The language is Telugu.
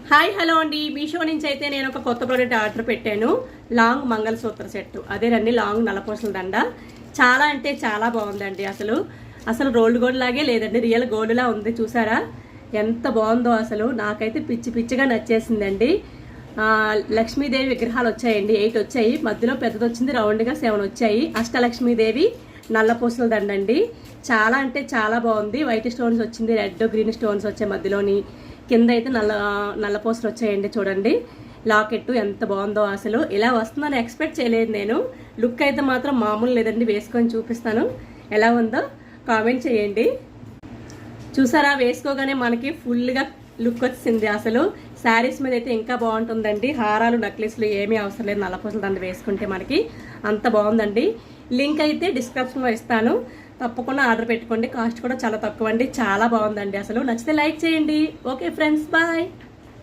హాయ్ హలో అండి, మీషో నుంచి అయితే నేను ఒక కొత్త ప్రోడక్ట్ ఆర్డర్ పెట్టాను. లాంగ్ మంగళసూత్ర సెట్, అదేనండి లాంగ్ నల్లపూసల దండ. చాలా అంటే చాలా బాగుందండి. అసలు రోల్డ్ గోల్డ్ లాగే లేదండి, రియల్ గోల్డ్ లా ఉంది. చూసారా ఎంత బాగుందో. అసలు నాకైతే పిచ్చి పిచ్చిగా నచ్చేసిందండి. లక్ష్మీదేవి విగ్రహాలు వచ్చాయండి, 8 వచ్చాయి. మధ్యలో పెద్దది వచ్చింది, రౌండ్గా 7 వచ్చాయి. అష్టలక్ష్మీదేవి నల్లపూసల దండండి. చాలా అంటే చాలా బాగుంది. వైట్ స్టోన్స్ వచ్చింది, రెడ్ గ్రీన్ స్టోన్స్ వచ్చాయి మధ్యలోని. కింద అయితే నల్లపూసలు వచ్చాయండి. చూడండి లాకెట్ ఎంత బాగుందో. అసలు ఇలా వస్తుందని ఎక్స్పెక్ట్ చేయలేదు నేను. లుక్ అయితే మాత్రం మామూలు లేదండి. వేసుకొని చూపిస్తాను ఎలా ఉందో, కామెంట్ చేయండి. చూసారా, వేసుకోగానే మనకి ఫుల్గా లుక్ వచ్చింది. అసలు శారీస్ మీద అయితే ఇంకా బాగుంటుందండి. హారాలు నెక్లెస్లు ఏమీ అవసరం లేదు, నల్లపూసల దండ వేసుకుంటే మనకి అంత బాగుందండి. లింక్ అయితే డిస్క్రిప్షన్లో ఇస్తాను, తప్పకుండా ఆర్డర్ పెట్టుకోండి. కాస్ట్ కూడా చాలా తక్కువ అండి. చాలా బాగుందండి. అసలు నచ్చితే లైక్ చేయండి. Okay friends, bye.